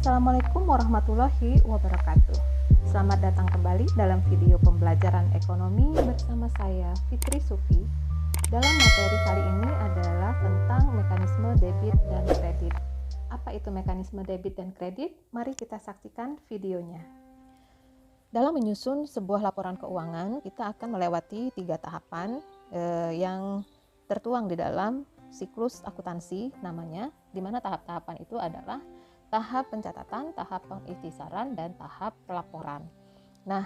Assalamualaikum warahmatullahi wabarakatuh. Selamat datang kembali dalam video pembelajaran ekonomi bersama saya Fitri Sufi. Dalam materi kali ini adalah tentang mekanisme debit dan kredit. Apa itu mekanisme debit dan kredit? Mari kita saksikan videonya. Dalam menyusun sebuah laporan keuangan, kita akan melewati 3 tahapan yang tertuang di dalam siklus akuntansi namanya, di mana tahap-tahapan itu adalah tahap pencatatan, tahap pengikhtisaran, dan tahap pelaporan. Nah,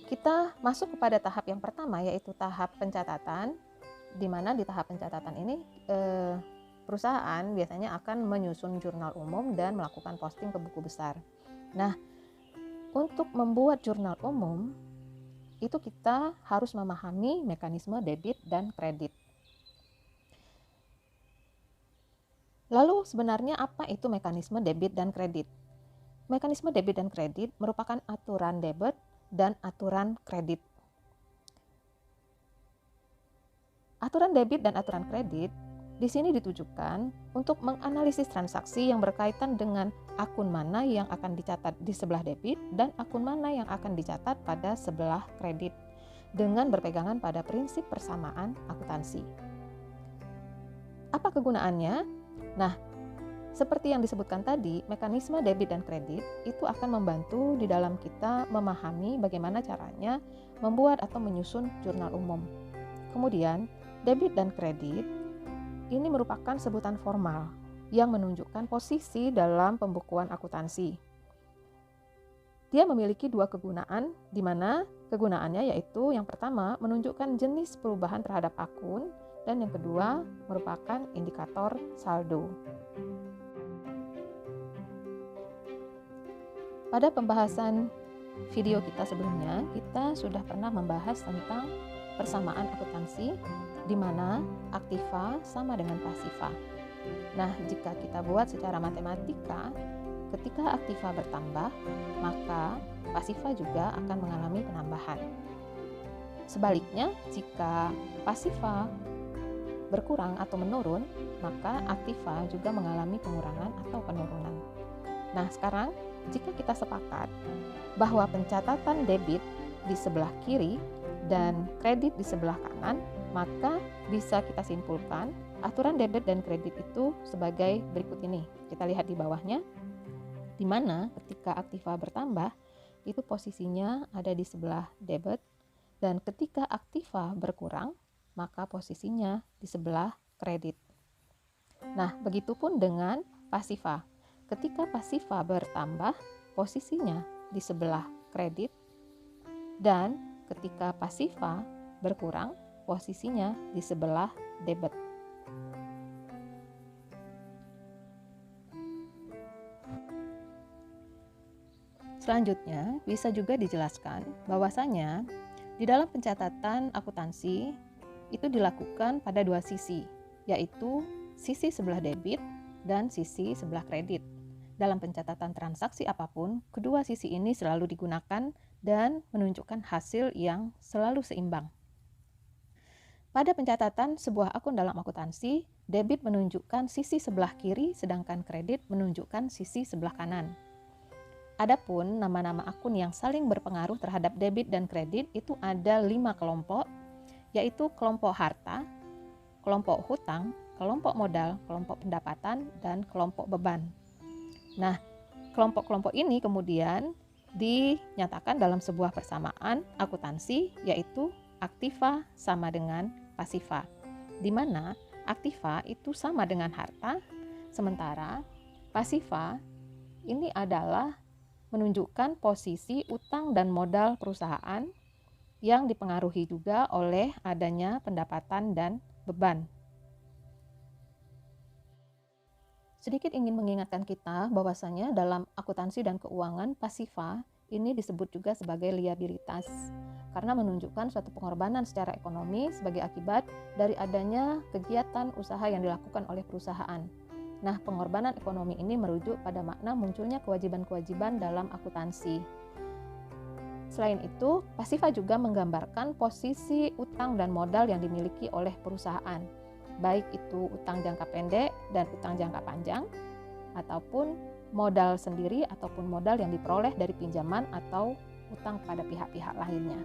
kita masuk kepada tahap yang pertama, yaitu tahap pencatatan, di mana di tahap pencatatan ini perusahaan biasanya akan menyusun jurnal umum dan melakukan posting ke buku besar. Nah, untuk membuat jurnal umum, itu kita harus memahami mekanisme debit dan kredit. Lalu sebenarnya apa itu mekanisme debit dan kredit? Mekanisme debit dan kredit merupakan aturan debit dan aturan kredit. Aturan debit dan aturan kredit di sini ditujukan untuk menganalisis transaksi yang berkaitan dengan akun mana yang akan dicatat di sebelah debit dan akun mana yang akan dicatat pada sebelah kredit dengan berpegangan pada prinsip persamaan akuntansi. Apa kegunaannya? Nah, seperti yang disebutkan tadi, mekanisme debit dan kredit itu akan membantu di dalam kita memahami bagaimana caranya membuat atau menyusun jurnal umum. Kemudian, debit dan kredit ini merupakan sebutan formal yang menunjukkan posisi dalam pembukuan akuntansi. Dia memiliki 2 kegunaan, di mana kegunaannya yaitu yang pertama menunjukkan jenis perubahan terhadap akun, dan yang kedua merupakan indikator saldo. Pada pembahasan video kita sebelumnya, kita sudah pernah membahas tentang persamaan akuntansi, di mana aktiva sama dengan pasiva. Nah, jika kita buat secara matematika, ketika aktiva bertambah, maka pasiva juga akan mengalami penambahan. Sebaliknya, jika pasiva berkurang atau menurun, maka aktiva juga mengalami pengurangan atau penurunan. Nah, sekarang jika kita sepakat bahwa pencatatan debit di sebelah kiri dan kredit di sebelah kanan, maka bisa kita simpulkan aturan debit dan kredit itu sebagai berikut ini. Kita lihat di bawahnya, di mana ketika aktiva bertambah, itu posisinya ada di sebelah debit, dan ketika aktiva berkurang, maka posisinya di sebelah kredit. Nah, begitupun dengan pasiva. Ketika pasiva bertambah, posisinya di sebelah kredit, dan ketika pasiva berkurang, posisinya di sebelah debit. Selanjutnya, bisa juga dijelaskan bahwasanya di dalam pencatatan akuntansi itu dilakukan pada 2 sisi, yaitu sisi sebelah debit dan sisi sebelah kredit. Dalam pencatatan transaksi apapun, kedua sisi ini selalu digunakan dan menunjukkan hasil yang selalu seimbang. Pada pencatatan sebuah akun dalam akuntansi, debit menunjukkan sisi sebelah kiri, sedangkan kredit menunjukkan sisi sebelah kanan. Adapun nama-nama akun yang saling berpengaruh terhadap debit dan kredit itu ada 5 kelompok, yaitu kelompok harta, kelompok hutang, kelompok modal, kelompok pendapatan, dan kelompok beban. Nah, kelompok-kelompok ini kemudian dinyatakan dalam sebuah persamaan akuntansi, yaitu aktiva sama dengan pasiva, di mana aktiva itu sama dengan harta, sementara pasiva ini adalah menunjukkan posisi utang dan modal perusahaan yang dipengaruhi juga oleh adanya pendapatan dan beban. Sedikit ingin mengingatkan kita bahwasanya dalam akuntansi dan keuangan, pasiva ini disebut juga sebagai liabilitas karena menunjukkan suatu pengorbanan secara ekonomi sebagai akibat dari adanya kegiatan usaha yang dilakukan oleh perusahaan. Nah, pengorbanan ekonomi ini merujuk pada makna munculnya kewajiban-kewajiban dalam akuntansi. Selain itu, pasiva juga menggambarkan posisi utang dan modal yang dimiliki oleh perusahaan, baik itu utang jangka pendek dan utang jangka panjang, ataupun modal sendiri ataupun modal yang diperoleh dari pinjaman atau utang pada pihak-pihak lainnya.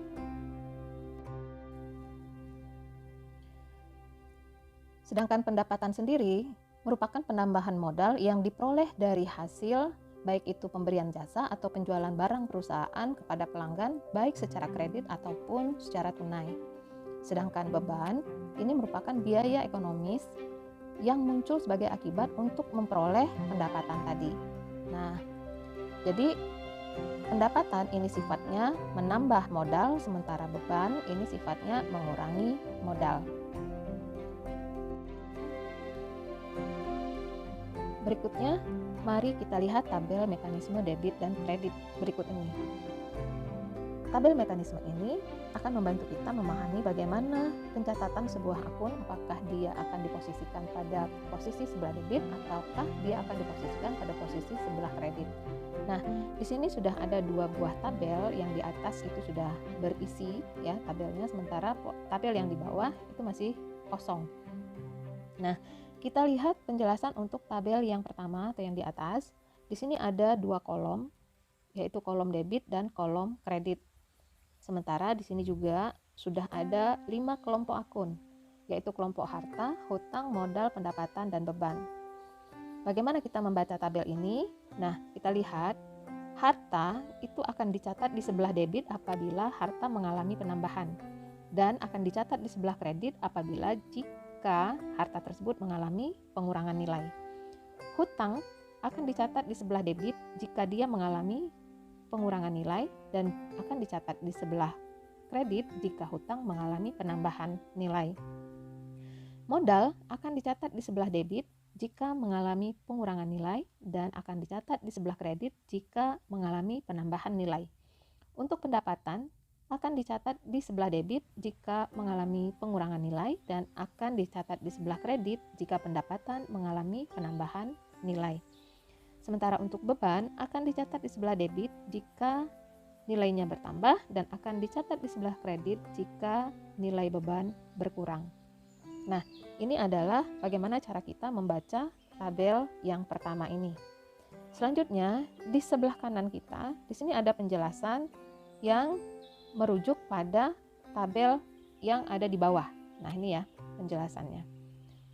Sedangkan pendapatan sendiri merupakan penambahan modal yang diperoleh dari hasil baik itu pemberian jasa atau penjualan barang perusahaan kepada pelanggan baik secara kredit ataupun secara tunai. Sedangkan beban ini merupakan biaya ekonomis yang muncul sebagai akibat untuk memperoleh pendapatan tadi. Nah, jadi pendapatan ini sifatnya menambah modal, sementara beban ini sifatnya mengurangi modal. Berikutnya, mari kita lihat tabel mekanisme debit dan kredit berikut ini. Tabel mekanisme ini akan membantu kita memahami bagaimana pencatatan sebuah akun, apakah dia akan diposisikan pada posisi sebelah debit ataukah dia akan diposisikan pada posisi sebelah kredit. Nah, di sini sudah ada dua buah tabel, yang di atas itu sudah berisi ya tabelnya, sementara tabel yang di bawah itu masih kosong. Nah, kita lihat penjelasan untuk tabel yang pertama atau yang di atas. Di sini ada dua kolom, yaitu kolom debit dan kolom kredit. Sementara di sini juga sudah ada 5 kelompok akun, yaitu kelompok harta, hutang, modal, pendapatan, dan beban. Bagaimana kita membaca tabel ini? Nah, kita lihat harta itu akan dicatat di sebelah debit apabila harta mengalami penambahan, dan akan dicatat di sebelah kredit apabila jika harta tersebut mengalami pengurangan nilai. Hutang akan dicatat di sebelah debit jika dia mengalami pengurangan nilai, dan akan dicatat di sebelah kredit jika hutang mengalami penambahan nilai. Modal akan dicatat di sebelah debit jika mengalami pengurangan nilai, dan akan dicatat di sebelah kredit jika mengalami penambahan nilai. Untuk pendapatan akan dicatat di sebelah debit jika mengalami pengurangan nilai, dan akan dicatat di sebelah kredit jika pendapatan mengalami penambahan nilai. Sementara untuk beban akan dicatat di sebelah debit jika nilainya bertambah, dan akan dicatat di sebelah kredit jika nilai beban berkurang. Nah, ini adalah bagaimana cara kita membaca tabel yang pertama ini. Selanjutnya, di sebelah kanan kita, di sini ada penjelasan yang merujuk pada tabel yang ada di bawah. Nah, ini ya penjelasannya.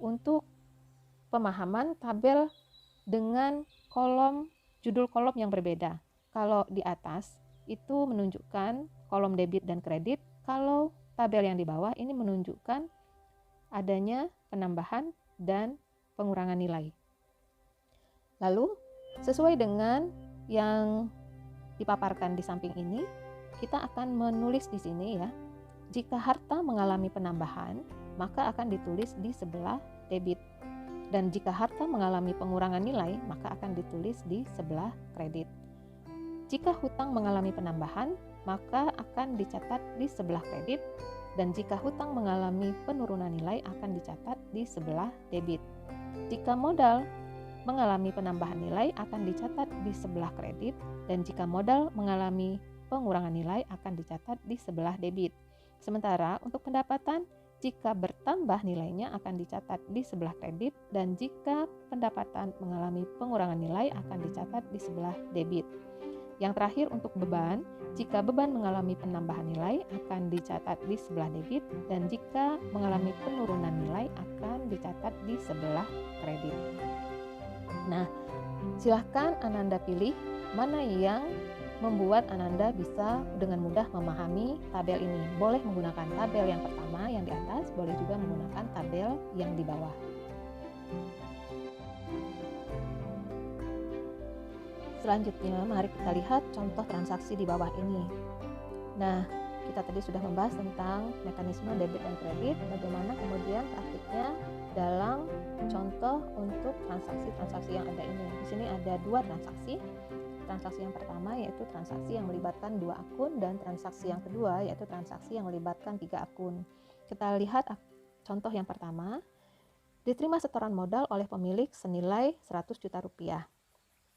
Untuk pemahaman tabel dengan judul kolom yang berbeda. Kalau di atas itu menunjukkan kolom debit dan kredit, kalau tabel yang di bawah ini menunjukkan adanya penambahan dan pengurangan nilai. Lalu, sesuai dengan yang dipaparkan di samping ini, kita akan menulis di sini ya. Jika harta mengalami penambahan, maka akan ditulis di sebelah debit. Dan jika harta mengalami pengurangan nilai, maka akan ditulis di sebelah kredit. Jika hutang mengalami penambahan, maka akan dicatat di sebelah kredit. Dan jika hutang mengalami penurunan nilai, akan dicatat di sebelah debit. Jika modal mengalami penambahan nilai, akan dicatat di sebelah kredit. Dan jika modal mengalami pengurangan nilai, akan dicatat di sebelah debit. Sementara untuk pendapatan, jika bertambah nilainya akan dicatat di sebelah kredit, dan jika pendapatan mengalami pengurangan nilai akan dicatat di sebelah debit. Yang terakhir untuk beban, jika beban mengalami penambahan nilai akan dicatat di sebelah debit, dan jika mengalami penurunan nilai akan dicatat di sebelah kredit. Nah, silahkan Ananda pilih mana yang membuat Ananda bisa dengan mudah memahami tabel ini. Boleh menggunakan tabel yang pertama yang di atas, boleh juga menggunakan tabel yang di bawah. Selanjutnya, mari kita lihat contoh transaksi di bawah ini. Nah, kita tadi sudah membahas tentang mekanisme debit dan kredit, bagaimana kemudian praktiknya dalam contoh untuk transaksi-transaksi yang ada ini. Di sini ada dua transaksi. Transaksi yang pertama yaitu transaksi yang melibatkan 2 akun, dan transaksi yang kedua yaitu transaksi yang melibatkan 3 akun. Kita lihat contoh yang pertama. Diterima setoran modal oleh pemilik senilai 100 juta rupiah.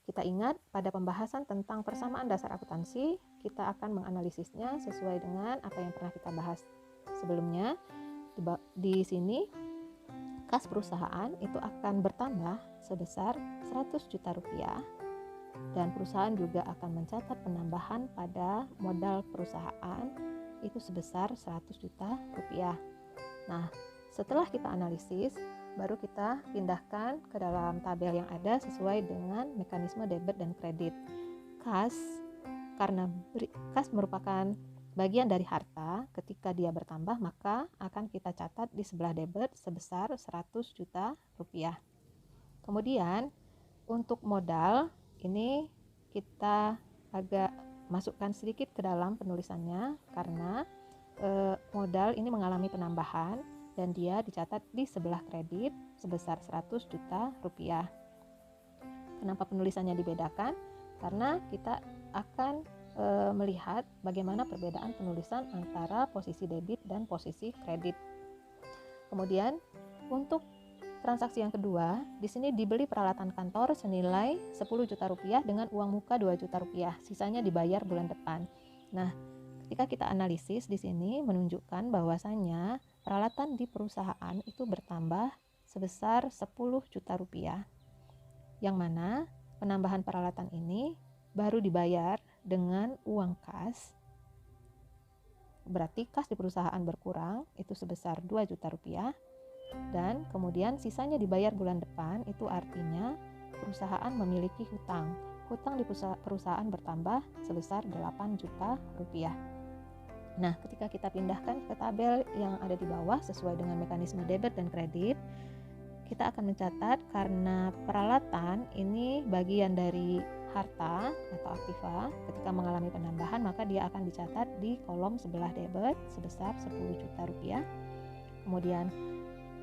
Kita ingat pada pembahasan tentang persamaan dasar akuntansi, kita akan menganalisisnya sesuai dengan apa yang pernah kita bahas sebelumnya. Di sini kas perusahaan itu akan bertambah sebesar 100 juta rupiah, dan perusahaan juga akan mencatat penambahan pada modal perusahaan itu sebesar 100 juta rupiah. Nah, setelah kita analisis, baru kita pindahkan ke dalam tabel yang ada sesuai dengan mekanisme debit dan kredit. Kas, karena kas merupakan bagian dari harta, ketika dia bertambah maka akan kita catat di sebelah debit sebesar 100 juta rupiah. Kemudian untuk modal ini kita agak masukkan sedikit ke dalam penulisannya karena modal ini mengalami penambahan dan dia dicatat di sebelah kredit sebesar 100 juta rupiah. Kenapa penulisannya dibedakan? Karena kita akan melihat bagaimana perbedaan penulisan antara posisi debit dan posisi kredit. Kemudian untuk transaksi yang kedua, di sini dibeli peralatan kantor senilai 10 juta rupiah dengan uang muka 2 juta rupiah, sisanya dibayar bulan depan. Nah, ketika kita analisis di sini menunjukkan bahwasannya peralatan di perusahaan itu bertambah sebesar 10 juta rupiah, yang mana penambahan peralatan ini baru dibayar dengan uang kas. Berarti kas di perusahaan berkurang itu sebesar 2 juta rupiah. Dan kemudian sisanya dibayar bulan depan, itu artinya perusahaan memiliki hutang. Hutang di perusahaan bertambah sebesar 8 juta rupiah. Nah, ketika kita pindahkan ke tabel yang ada di bawah sesuai dengan mekanisme debit dan kredit, kita akan mencatat karena peralatan ini bagian dari harta atau aktiva, ketika mengalami penambahan maka dia akan dicatat di kolom sebelah debit sebesar 10 juta rupiah. Kemudian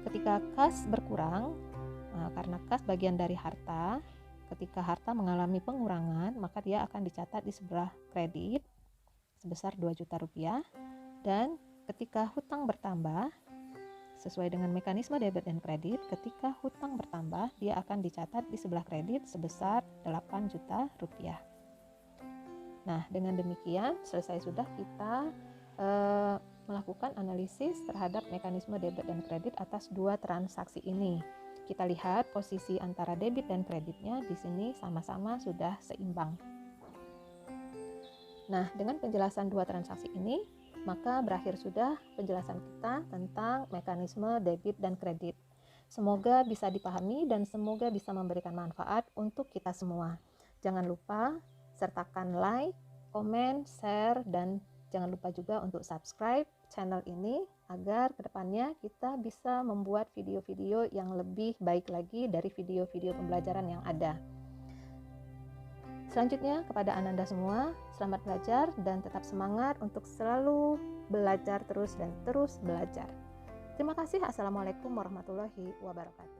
ketika kas berkurang, karena kas bagian dari harta, ketika harta mengalami pengurangan, maka dia akan dicatat di sebelah kredit sebesar 2 juta rupiah. Dan ketika hutang bertambah, sesuai dengan mekanisme debit dan kredit, ketika hutang bertambah, dia akan dicatat di sebelah kredit sebesar 8 juta rupiah. Nah, dengan demikian selesai sudah kita melakukan analisis terhadap mekanisme debit dan kredit atas dua transaksi ini. Kita lihat posisi antara debit dan kreditnya di sini sama-sama sudah seimbang. Nah, dengan penjelasan dua transaksi ini, maka berakhir sudah penjelasan kita tentang mekanisme debit dan kredit. Semoga bisa dipahami dan semoga bisa memberikan manfaat untuk kita semua. Jangan lupa sertakan like, komen, share, dan jangan lupa juga untuk subscribe channel ini agar kedepannya kita bisa membuat video-video yang lebih baik lagi dari video-video pembelajaran yang ada. Selanjutnya kepada Ananda semua, selamat belajar dan tetap semangat untuk selalu belajar terus dan terus belajar. Terima kasih. Assalamualaikum warahmatullahi wabarakatuh.